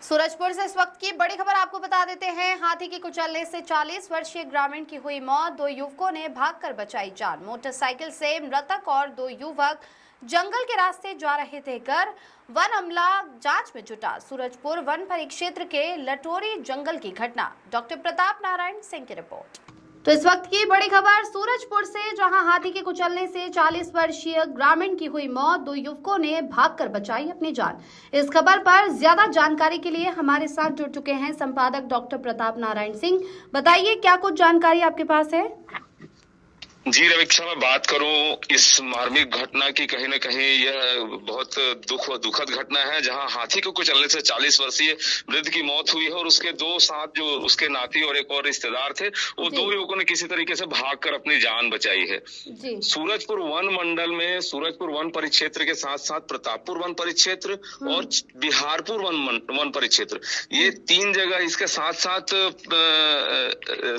सूरजपुर से इस वक्त की बड़ी खबर आपको बता देते हैं। हाथी के कुचलने से 40 वर्षीय ग्रामीण की हुई मौत। 2 युवकों ने भागकर बचाई जान। मोटरसाइकिल से मृतक और 2 युवक जंगल के रास्ते जा रहे थे कर वन अमला जांच में जुटा। सूरजपुर वन परिक्षेत्र के लटोरी जंगल की घटना। डॉक्टर प्रताप नारायण सिंह की रिपोर्ट। तो इस वक्त की बड़ी खबर सूरजपुर से, जहां हाथी के कुचलने से 40 वर्षीय ग्रामीण की हुई मौत। 2 युवकों ने भागकर बचाई अपनी जान। इस खबर पर ज्यादा जानकारी के लिए हमारे साथ जुड़ चुके हैं संपादक डॉक्टर प्रताप नारायण सिंह। बताइए क्या कुछ जानकारी आपके पास है? जी रवीक्षा, मैं बात करूं इस मार्मिक घटना की, कहीं न कहीं यह बहुत दुखद घटना है, जहां हाथी को कुचलने से 40 वर्षीय वृद्ध की मौत हुई है और उसके 2 साथ जो उसके नाती और एक और रिश्तेदार थे, वो 2 युवकों ने किसी तरीके से भागकर अपनी जान बचाई है। सूरजपुर वन मंडल में सूरजपुर वन परिक्षेत्र के साथ साथ प्रतापपुर वन परिक्षेत्र और बिहारपुर वन परिक्षेत्र, ये 3 जगह, इसके साथ साथ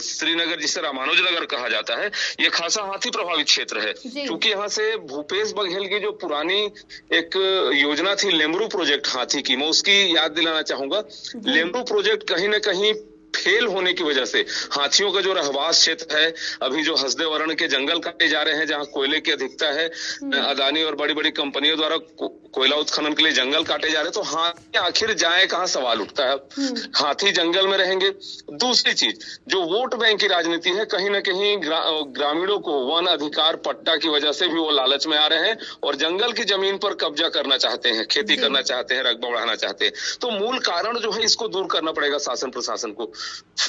श्रीनगर जिसे रामानुज नगर कहा जाता है, ये खासा हाथी प्रभावित क्षेत्र है। क्योंकि यहाँ से भूपेश बघेल की जो पुरानी एक योजना थी लेमरू प्रोजेक्ट हाथी की, मैं उसकी याद दिलाना चाहूंगा। लेमरू प्रोजेक्ट कहीं न कहीं फेल होने की वजह से हाथियों का जो रहवास क्षेत्र है, अभी जो हसदे वर्ण के जंगल काटे जा रहे हैं, जहां कोयले की अधिकता है, अदानी और बड़ी बड़ी कंपनियों द्वारा कोयला उत्खनन के लिए जंगल काटे जा रहे हैं, तो हाथी आखिर जाए कहां, सवाल उठता है। हाथी जंगल में रहेंगे। दूसरी चीज, जो वोट बैंक की राजनीति है, कहीं ना कहीं ग्रामीणों को वन अधिकार पट्टा की वजह से भी वो लालच में आ रहे हैं और जंगल की जमीन पर कब्जा करना चाहते हैं, खेती करना चाहते हैं, रकबा बढ़ाना चाहते हैं। तो मूल कारण जो है, इसको दूर करना पड़ेगा शासन प्रशासन को।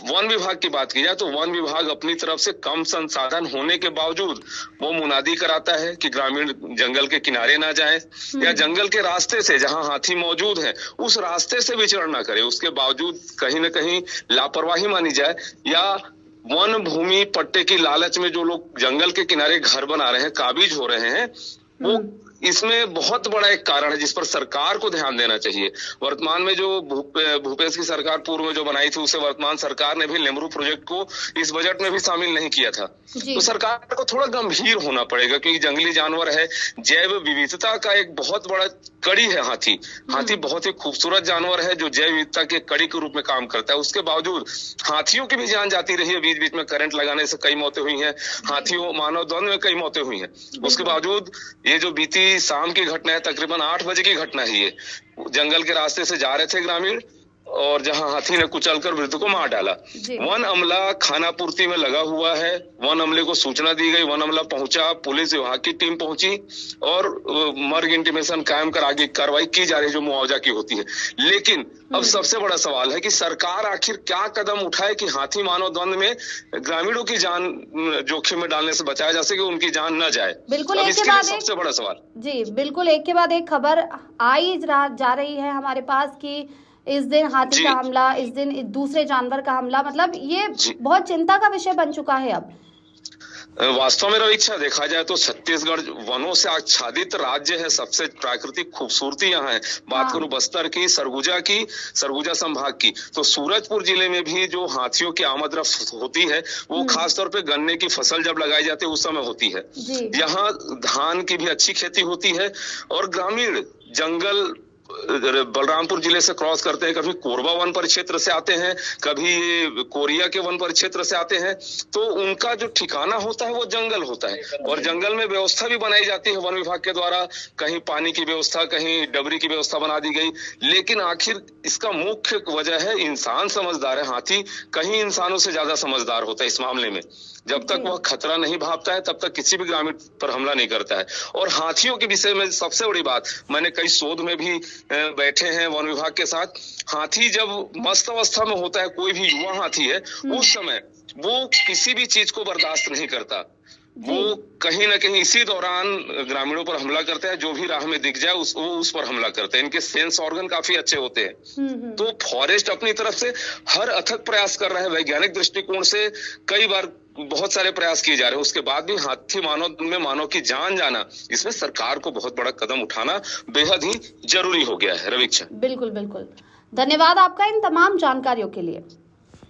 वन विभाग की बात की जाए तो वन विभाग अपनी तरफ से कम संसाधन होने के बावजूद वो मुनादी कराता है कि ग्रामीण जंगल के किनारे ना जाए या जंगल के रास्ते से जहां हाथी मौजूद है उस रास्ते से विचरण ना करे। उसके बावजूद कहीं न कहीं लापरवाही मानी जाए या वन भूमि पट्टे की लालच में जो लोग जंगल के किनारे घर बना रहे हैं, काबिज हो रहे हैं, वो इसमें बहुत बड़ा एक कारण है जिस पर सरकार को ध्यान देना चाहिए। वर्तमान में जो भूपेश की सरकार पूर्व में जो बनाई थी, उसे वर्तमान सरकार ने भी लेमरू प्रोजेक्ट को इस बजट में भी शामिल नहीं किया था। तो सरकार को थोड़ा गंभीर होना पड़ेगा, क्योंकि जंगली जानवर है, जैव विविधता का एक बहुत बड़ा कड़ी है हाथी। हाथी बहुत ही खूबसूरत जानवर है जो जैव विविधता के कड़ी के रूप में काम करता है। उसके बावजूद हाथियों की भी जान जाती रही है। बीच बीच में करंट लगाने से कई मौतें हुई हैं, हाथियों मानव द्वंद में कई मौतें हुई हैं। उसके बावजूद ये जो बीती शाम की घटना है, तकरीबन 8 बजे की घटना है, ये जंगल के रास्ते से जा रहे थे ग्रामीण और जहां हाथी ने कुचलकर वृद्ध को मार डाला। वन अमला खाना पूर्ति में लगा हुआ है। वन अमले को सूचना दी गई, वन अमला पहुंचा, पुलिस विभाग की टीम पहुंची और मर्ग इंटीमेशन कायम कर आगे कार्रवाई की जा रही है जो मुआवजा की होती है। लेकिन अब सबसे बड़ा सवाल है कि सरकार आखिर क्या कदम उठाए कि हाथी मानव द्वंद में ग्रामीणों की जान जोखिम में डालने से बचाया जा सके, उनकी जान न जाए। बिल्कुल, अब इसके लिए सबसे बड़ा सवाल। जी बिल्कुल, एक के बाद एक खबर आई जा रही है हमारे पास कि इस दिन हाथी का हमला, इस दिन दूसरे जानवर का हमला, मतलब ये बहुत चिंता का विषय बन चुका है अब। वास्तव में रवीक्षा, देखा जाए तो छत्तीसगढ़ वनों से आच्छादित राज्य है। सबसे प्राकृतिक खूबसूरती यहाँ है। बात करूं बस्तर की, सरगुजा संभाग की, तो सूरजपुर जिले में भी जो हाथियों की आमद रफ्त होती है वो खासतौर पे गन्ने की फसल जब लगाई जाती है उस समय होती है। यहाँ धान की भी अच्छी खेती होती है और ग्रामीण जंगल बलरामपुर जिले से क्रॉस करते हैं, कभी कोरबा वन परिक्षेत्र से आते हैं, कभी ये कोरिया के वन परिक्षेत्र से आते हैं। तो उनका जो ठिकाना होता है वो जंगल होता है और जंगल में व्यवस्था भी बनाई जाती है वन विभाग के द्वारा। कहीं पानी की व्यवस्था, कहीं डबरी की व्यवस्था बना दी गई। लेकिन आखिर इसका मुख्य वजह है इंसान समझदार है। हाथी कहीं इंसानों से ज्यादा समझदार होता है इस मामले में। जब तक वह खतरा नहीं भापता है तब तक किसी भी ग्रामीण पर हमला नहीं करता है। और हाथियों के विषय में सबसे बड़ी बात, मैंने कई शोध में भी बैठे हैं वन विभाग के साथ, हाथी जब मस्त अवस्था में होता है, कोई भी युवा हाथी है, उस समय वो किसी भी चीज को बर्दाश्त नहीं करता। वो कहीं ना कहीं इसी दौरान ग्रामीणों पर हमला करता है। जो भी राह में दिख जाए उस पर हमला करते हैं। इनके सेंस ऑर्गन काफी अच्छे होते हैं। तो फॉरेस्ट अपनी तरफ से हर अथक प्रयास कर रहा है। वैज्ञानिक दृष्टिकोण से कई बार बहुत सारे प्रयास किए जा रहे हैं। उसके बाद भी हाथी मानव की जान जाना, इसमें सरकार को बहुत बड़ा कदम उठाना बेहद ही जरूरी हो गया है। रवीक्षा, बिल्कुल बिल्कुल, धन्यवाद आपका इन तमाम जानकारियों के लिए।